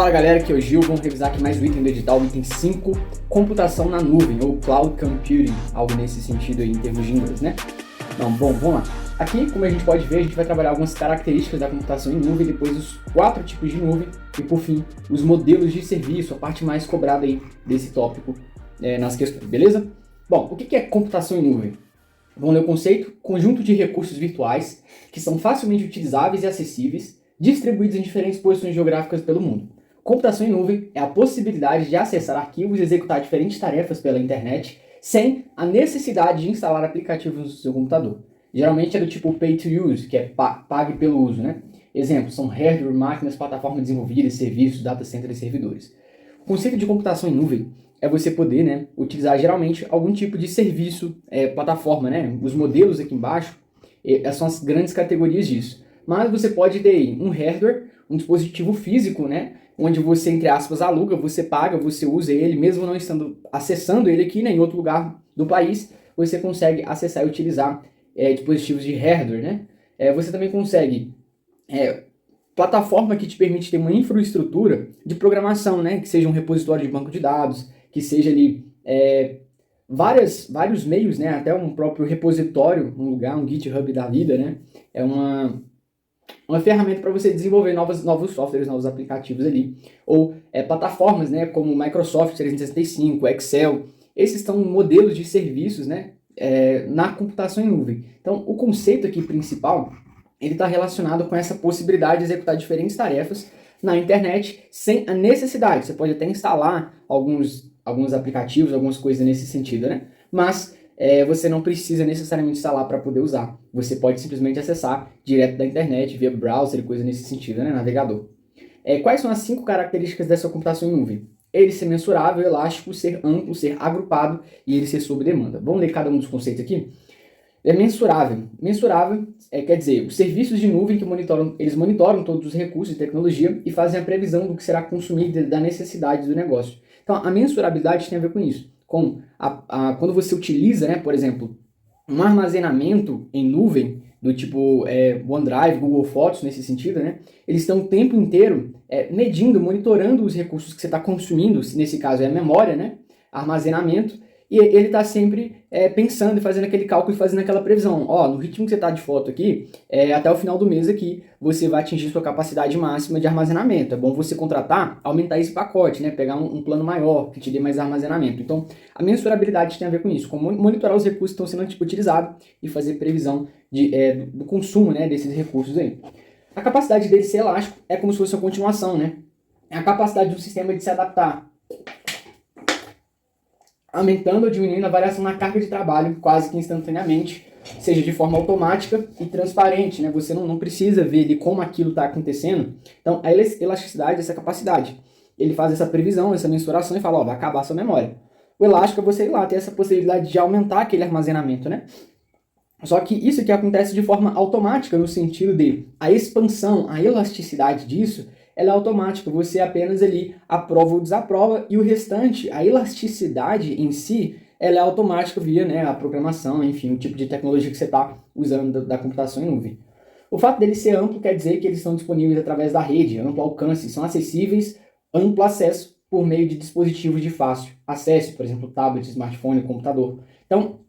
Fala galera, aqui é o Gil, vamos revisar aqui mais um item do edital, o item 5, computação na nuvem, ou cloud computing, algo nesse sentido aí em termos de inglês, né? Então, bom, vamos lá. Aqui, como a gente pode ver, a gente vai trabalhar algumas características da computação em nuvem, depois os 4 tipos de nuvem e, por fim, os modelos de serviço, a parte mais cobrada aí desse tópico nas questões, beleza? Bom, o que é computação em nuvem? Vamos ler o conceito: conjunto de recursos virtuais que são facilmente utilizáveis e acessíveis, distribuídos em diferentes posições geográficas pelo mundo. Computação em nuvem é a possibilidade de acessar arquivos e executar diferentes tarefas pela internet sem a necessidade de instalar aplicativos no seu computador. Geralmente é do tipo pay to use, que é pague pelo uso, né? Exemplos são hardware, máquinas, plataformas desenvolvidas, serviços, data center e servidores. O conceito de computação em nuvem é você poder, utilizar geralmente algum tipo de serviço, plataforma, né? Os modelos aqui embaixo são as grandes categorias disso. Mas você pode ter um hardware, um dispositivo físico, né? Onde você, entre aspas, aluga, você paga, você usa ele, mesmo não estando acessando ele aqui, né, em outro lugar do país, você consegue acessar e utilizar dispositivos de hardware, né? Você também consegue plataforma que te permite ter uma infraestrutura de programação, né? Que seja um repositório de banco de dados, que seja ali vários meios, né? Até um próprio repositório, um lugar, um GitHub da vida, né? É uma ferramenta para você desenvolver novos softwares, novos aplicativos ali. Ou plataformas, né, como Microsoft 365, Excel. Esses são modelos de serviços, né, na computação em nuvem. Então, o conceito aqui principal, ele está relacionado com essa possibilidade de executar diferentes tarefas na internet sem a necessidade. Você pode até instalar alguns aplicativos, algumas coisas nesse sentido, né? Mas você não precisa necessariamente instalar para poder usar. Você pode simplesmente acessar direto da internet, via browser e coisa nesse sentido, né? Navegador. Quais são as 5 características dessa computação em nuvem? Ele ser mensurável, elástico, ser amplo, ser agrupado e ele ser sob demanda. Vamos ler cada um dos conceitos aqui? É mensurável. Mensurável quer dizer, os serviços de nuvem que monitoram todos os recursos de tecnologia e fazem a previsão do que será consumido da necessidade do negócio. Então, a mensurabilidade tem a ver com isso. Quando você utiliza, né, por exemplo, um armazenamento em nuvem, do tipo OneDrive, Google Fotos, nesse sentido, né, eles estão o tempo inteiro medindo, monitorando os recursos que você está consumindo, nesse caso é a memória, né, armazenamento, e ele está sempre pensando e fazendo aquele cálculo e fazendo aquela previsão. No ritmo que você está de foto aqui, até o final do mês aqui, você vai atingir sua capacidade máxima de armazenamento. É bom você contratar, aumentar esse pacote, né? Pegar um plano maior, que te dê mais armazenamento. Então, a mensurabilidade tem a ver com isso, com monitorar os recursos que estão sendo utilizados e fazer previsão do consumo, né, desses recursos aí. A capacidade dele ser elástico é como se fosse uma continuação, né? É a capacidade do sistema de se adaptar, aumentando ou diminuindo a variação na carga de trabalho quase que instantaneamente, seja de forma automática e transparente, né? Você não precisa ver ali como aquilo está acontecendo. Então, a elasticidade, essa capacidade, ele faz essa previsão, essa mensuração e fala, vai acabar a sua memória. O elástico é você ir lá, ter essa possibilidade de aumentar aquele armazenamento, né? Só que isso aqui acontece de forma automática, no sentido de a expansão, a elasticidade disso, ela é automática, você apenas ali aprova ou desaprova, e o restante, a elasticidade em si, ela é automática via, né, a programação, enfim, o tipo de tecnologia que você está usando da computação em nuvem. O fato dele ser amplo quer dizer que eles estão disponíveis através da rede, amplo alcance, são acessíveis, amplo acesso por meio de dispositivos de fácil acesso, por exemplo, tablet, smartphone, computador. Então,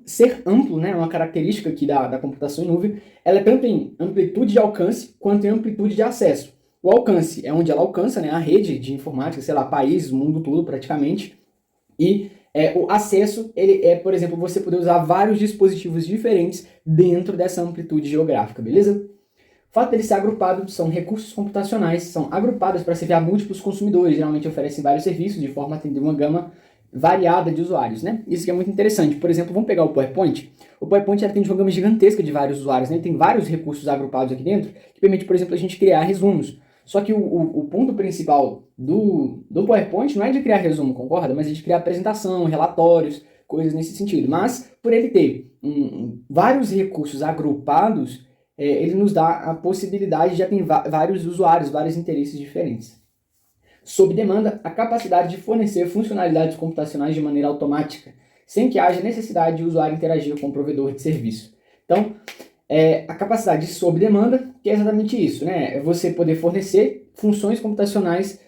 ser amplo, né, é uma característica aqui da computação em nuvem, ela é tanto em amplitude de alcance quanto em amplitude de acesso. O alcance é onde ela alcança, né, a rede de informática, sei lá, países, o mundo todo praticamente. E o acesso, ele por exemplo, você poder usar vários dispositivos diferentes dentro dessa amplitude geográfica, beleza? O fato dele ser agrupado são recursos computacionais, são agrupados para servir a múltiplos consumidores, geralmente oferecem vários serviços de forma a atender uma gama variada de usuários, né? Isso que é muito interessante. Por exemplo, vamos pegar o PowerPoint. O PowerPoint atende uma gama gigantesca de vários usuários, né? Tem vários recursos agrupados aqui dentro que permite, por exemplo, a gente criar resumos. Só que o ponto principal do PowerPoint não é de criar resumo, concorda? Mas é de criar apresentação, relatórios, coisas nesse sentido. Mas, por ele ter vários recursos agrupados, ele nos dá a possibilidade de já ter vários usuários, vários interesses diferentes. Sob demanda, a capacidade de fornecer funcionalidades computacionais de maneira automática, sem que haja necessidade de o usuário interagir com o provedor de serviço. Então, a capacidade de sob demanda, que é exatamente isso, né? É você poder fornecer funções computacionais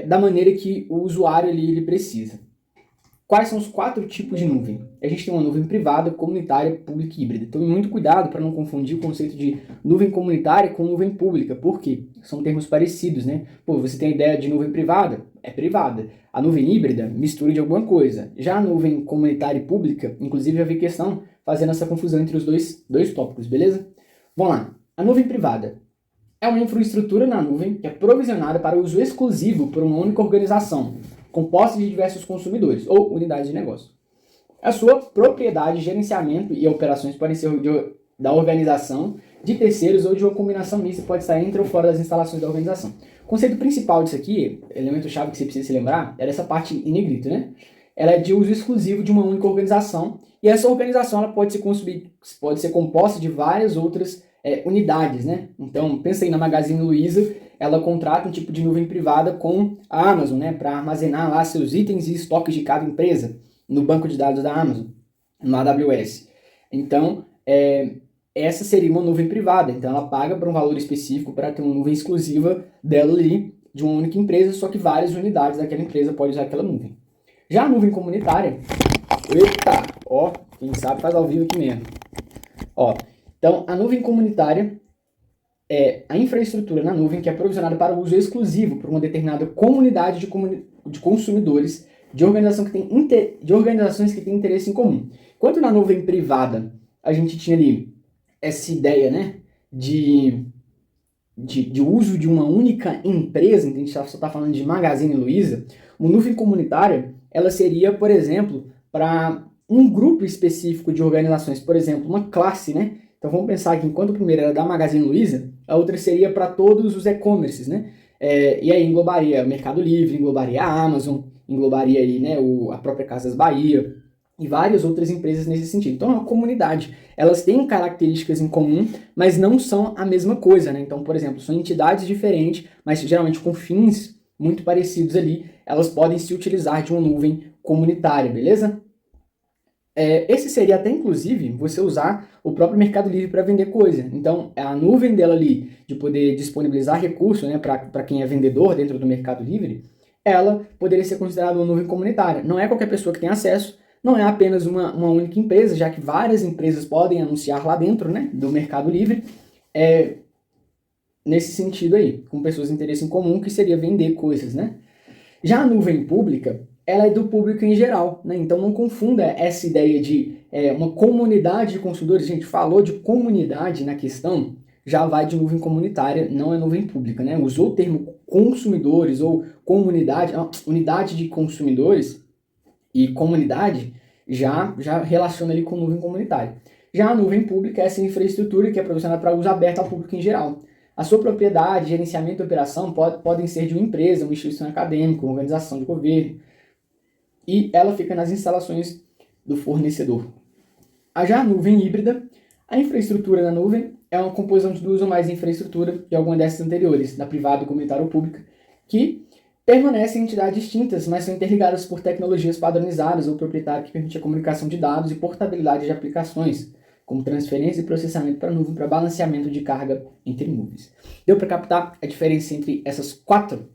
da maneira que o usuário ali, ele precisa. Quais são os 4 tipos de nuvem? A gente tem uma nuvem privada, comunitária, pública e híbrida. Tome muito cuidado para não confundir o conceito de nuvem comunitária com nuvem pública. Por quê? São termos parecidos, né? Pô, você tem a ideia de nuvem privada? É privada. A nuvem híbrida, mistura de alguma coisa. Já a nuvem comunitária e pública, inclusive já vi questão fazendo essa confusão entre os dois tópicos, beleza? Vamos lá. A nuvem privada é uma infraestrutura na nuvem que é provisionada para uso exclusivo por uma única organização, composta de diversos consumidores ou unidades de negócio. A sua propriedade, gerenciamento e operações podem ser da organização, de terceiros ou de uma combinação mista, pode estar entre ou fora das instalações da organização. O conceito principal disso aqui, elemento-chave que você precisa se lembrar, é essa parte em negrito, né? Ela é de uso exclusivo de uma única organização, e essa organização ela pode ser composta de várias outras unidades, né? Então, pensa aí na Magazine Luiza, ela contrata um tipo de nuvem privada com a Amazon, né? Para armazenar lá seus itens e estoques de cada empresa no banco de dados da Amazon, no AWS. Então, essa seria uma nuvem privada. Então, ela paga por um valor específico para ter uma nuvem exclusiva dela ali, de uma única empresa, só que várias unidades daquela empresa podem usar aquela nuvem. Já a nuvem comunitária, quem sabe faz ao vivo aqui mesmo. Então, a nuvem comunitária é a infraestrutura na nuvem que é provisionada para uso exclusivo por uma determinada comunidade de consumidores de organizações que têm interesse em comum. Enquanto na nuvem privada a gente tinha ali essa ideia, né, de uso de uma única empresa, então a gente só está falando de Magazine Luiza, uma nuvem comunitária ela seria, por exemplo, para um grupo específico de organizações, por exemplo, uma classe, né? Então vamos pensar que enquanto a primeira era da Magazine Luiza, a outra seria para todos os e-commerces, né? E aí englobaria o Mercado Livre, englobaria a Amazon, englobaria aí, né, a própria Casas Bahia e várias outras empresas nesse sentido. Então é uma comunidade. Elas têm características em comum, mas não são a mesma coisa, né? Então, por exemplo, são entidades diferentes, mas geralmente com fins muito parecidos ali, elas podem se utilizar de uma nuvem comunitária, beleza? Esse seria até, inclusive, você usar o próprio Mercado Livre para vender coisa. Então, a nuvem dela ali, de poder disponibilizar recurso, né, para quem é vendedor dentro do Mercado Livre, ela poderia ser considerada uma nuvem comunitária. Não é qualquer pessoa que tem acesso, não é apenas uma única empresa, já que várias empresas podem anunciar lá dentro, né, do Mercado Livre, nesse sentido aí, com pessoas de interesse em comum, que seria vender coisas, né? Já a nuvem pública, ela é do público em geral, né? Então não confunda essa ideia de uma comunidade de consumidores. A gente falou de comunidade na questão, já vai de nuvem comunitária, não é nuvem pública, né? Usou o termo consumidores ou comunidade, unidade de consumidores e comunidade, já relaciona ali com nuvem comunitária. Já a nuvem pública é essa infraestrutura que é proporcionada para uso aberto ao público em geral. A sua propriedade, gerenciamento e operação podem ser de uma empresa, uma instituição acadêmica, uma organização de governo, e ela fica nas instalações do fornecedor. Já a nuvem híbrida, a infraestrutura na nuvem é uma composição de duas ou mais infraestrutura de alguma dessas anteriores, da privada, comunitária ou pública, que permanecem em entidades distintas, mas são interligadas por tecnologias padronizadas ou proprietárias que permitem a comunicação de dados e portabilidade de aplicações, como transferência e processamento para a nuvem para balanceamento de carga entre nuvens. Deu para captar a diferença entre essas 4?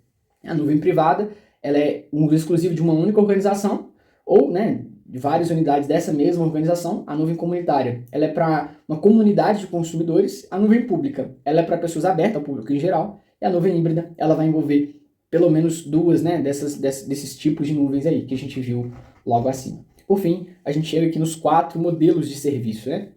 A nuvem privada, ela é um uso exclusivo de uma única organização, ou, né, de várias unidades dessa mesma organização. A nuvem comunitária, ela é para uma comunidade de consumidores. A nuvem pública, ela é para pessoas abertas ao público em geral. E a nuvem híbrida, ela vai envolver pelo menos duas, né, desses tipos de nuvens aí, que a gente viu logo acima. Por fim, a gente chega aqui nos 4 modelos de serviço, né?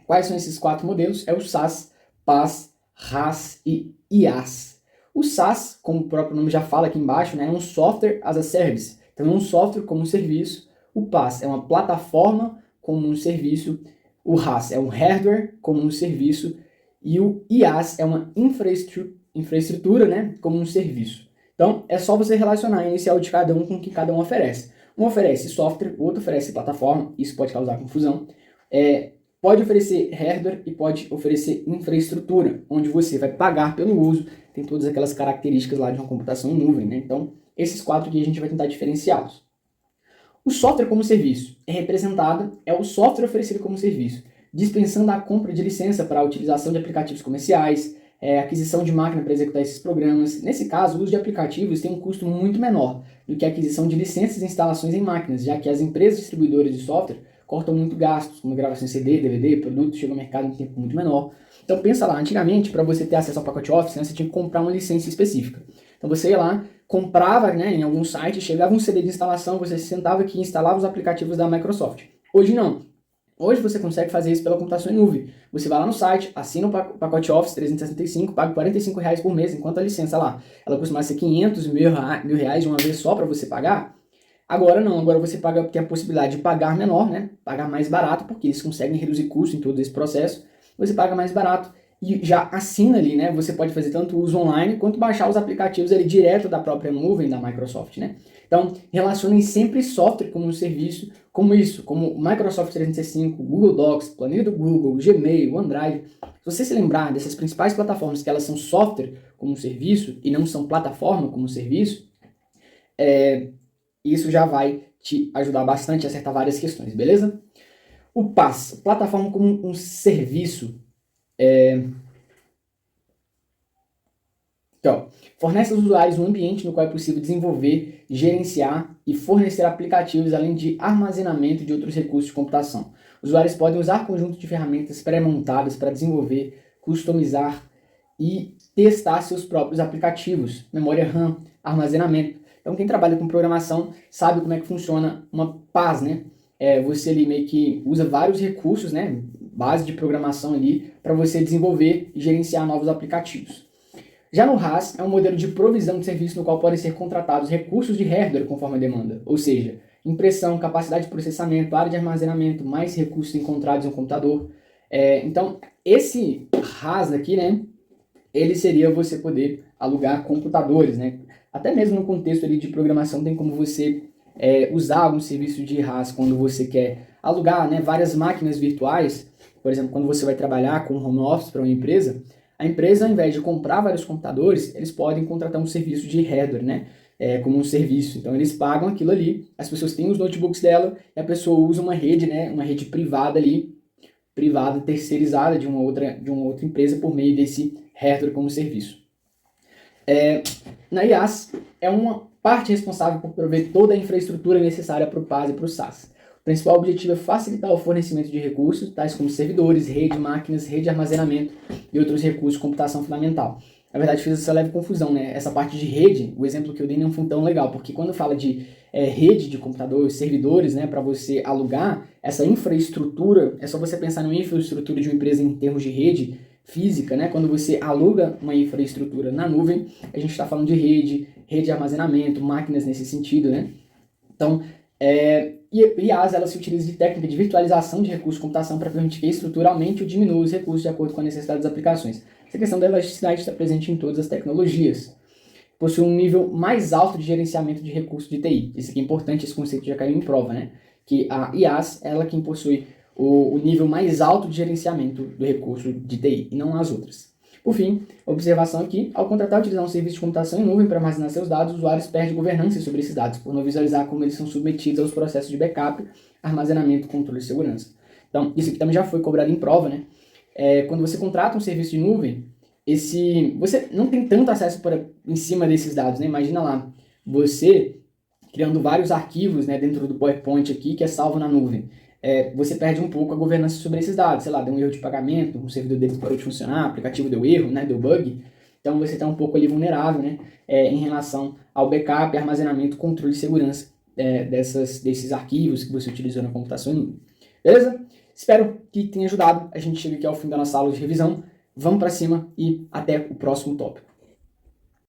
Quais são esses 4 modelos? É o SaaS, PaaS, RaaS e IaaS. O SaaS, como o próprio nome já fala aqui embaixo, né, é um software as a service. Então é um software como um serviço. O PaaS é uma plataforma como um serviço. O RaaS é um hardware como um serviço. E o IaaS é uma infraestrutura, né, como um serviço. Então é só você relacionar a inicial de cada um com o que cada um oferece. Um oferece software, o outro oferece plataforma. Isso pode causar confusão. Pode oferecer hardware e pode oferecer infraestrutura, onde você vai pagar pelo uso, tem todas aquelas características lá de uma computação em nuvem, né? Então, esses 4 aqui a gente vai tentar diferenciá-los. O software como serviço é o software oferecido como serviço, dispensando a compra de licença para a utilização de aplicativos comerciais, aquisição de máquina para executar esses programas. Nesse caso, o uso de aplicativos tem um custo muito menor do que a aquisição de licenças e instalações em máquinas, já que as empresas distribuidoras de software cortam muito gastos, como gravação em CD, DVD, produtos chegam ao mercado em tempo muito menor. Então pensa lá, antigamente, para você ter acesso ao pacote Office, né, você tinha que comprar uma licença específica. Então você ia lá, comprava, né, em algum site, chegava um CD de instalação, você sentava aqui e instalava os aplicativos da Microsoft. Hoje não. Hoje você consegue fazer isso pela computação em nuvem. Você vai lá no site, assina o pacote Office 365, paga R$45 por mês, enquanto a licença lá, ela costuma ser 500, mil reais de uma vez só para você pagar. Agora não, agora você tem a possibilidade de pagar menor, né? Pagar mais barato, porque eles conseguem reduzir custo em todo esse processo. Você paga mais barato e já assina ali, né? Você pode fazer tanto uso online quanto baixar os aplicativos ali direto da própria nuvem da Microsoft, né? Então, relacionem sempre software como um serviço, como isso, como o Microsoft 365, Google Docs, planilha do Google, Gmail, OneDrive. Se você se lembrar dessas principais plataformas que elas são software como um serviço e não são plataforma como um serviço, isso já vai te ajudar bastante a acertar várias questões, beleza? O PaaS, plataforma como um serviço, então, fornece aos usuários um ambiente no qual é possível desenvolver, gerenciar e fornecer aplicativos, além de armazenamento de outros recursos de computação. Usuários podem usar conjunto de ferramentas pré-montadas para desenvolver, customizar e testar seus próprios aplicativos, memória RAM, armazenamento. Então, quem trabalha com programação sabe como é que funciona uma PaaS, né? Você ali meio que usa vários recursos, né? Base de programação ali, para você desenvolver e gerenciar novos aplicativos. Já no RaaS, é um modelo de provisão de serviço no qual podem ser contratados recursos de hardware conforme a demanda, ou seja, impressão, capacidade de processamento, área de armazenamento, mais recursos encontrados em um computador. Então, esse RaaS aqui, né, ele seria você poder alugar computadores, né? Até mesmo no contexto ali de programação tem como você usar algum serviço de RaaS quando você quer alugar, né, várias máquinas virtuais. Por exemplo, quando você vai trabalhar com home office para uma empresa, a empresa, ao invés de comprar vários computadores, eles podem contratar um serviço de hardware, né? Como um serviço. Então, eles pagam aquilo ali, as pessoas têm os notebooks dela, e a pessoa usa uma rede, né? Uma rede privada ali, privada, terceirizada de uma outra empresa por meio desse hardware como serviço. Na IaaS, é uma parte responsável por prover toda a infraestrutura necessária para o PaaS e para o SaaS. O principal objetivo é facilitar o fornecimento de recursos, tais como servidores, rede, máquinas, rede de armazenamento e outros recursos de computação fundamental. Na verdade, fiz essa leve confusão, né? Essa parte de rede, o exemplo que eu dei não foi tão legal, porque quando fala de rede de computadores, servidores, né, para você alugar, essa infraestrutura, é só você pensar numa infraestrutura de uma empresa em termos de rede física, né? Quando você aluga uma infraestrutura na nuvem, a gente está falando de rede de armazenamento, máquinas nesse sentido, né? Então, IaaS, ela se utiliza de técnica de virtualização de recursos de computação para permitir que a estrutura aumente ou diminua os recursos de acordo com a necessidade das aplicações. Essa questão da elasticidade está presente em todas as tecnologias. Possui um nível mais alto de gerenciamento de recursos de TI. Isso aqui é importante, esse conceito já caiu em prova, né? Que a IaaS, ela quem possui o nível mais alto de gerenciamento do recurso de TI, e não as outras. Por fim, observação aqui, ao contratar e utilizar um serviço de computação em nuvem para armazenar seus dados, os usuários perdem governança sobre esses dados, por não visualizar como eles são submetidos aos processos de backup, armazenamento, controle e segurança. Então, isso aqui também já foi cobrado em prova, né? Quando você contrata um serviço de nuvem, você não tem tanto acesso em cima desses dados, né? Imagina lá, você criando vários arquivos, né, dentro do PowerPoint aqui, que é salvo na nuvem. Você perde um pouco a governança sobre esses dados. Sei lá, deu um erro de pagamento, um servidor deles parou de funcionar, o aplicativo deu erro, né, deu bug. Então você está um pouco ali vulnerável, né, em relação ao backup, armazenamento, controle e segurança desses arquivos que você utilizou na computação em nuvem. Beleza? Espero que tenha ajudado. A gente chega aqui ao fim da nossa aula de revisão. Vamos para cima e até o próximo tópico.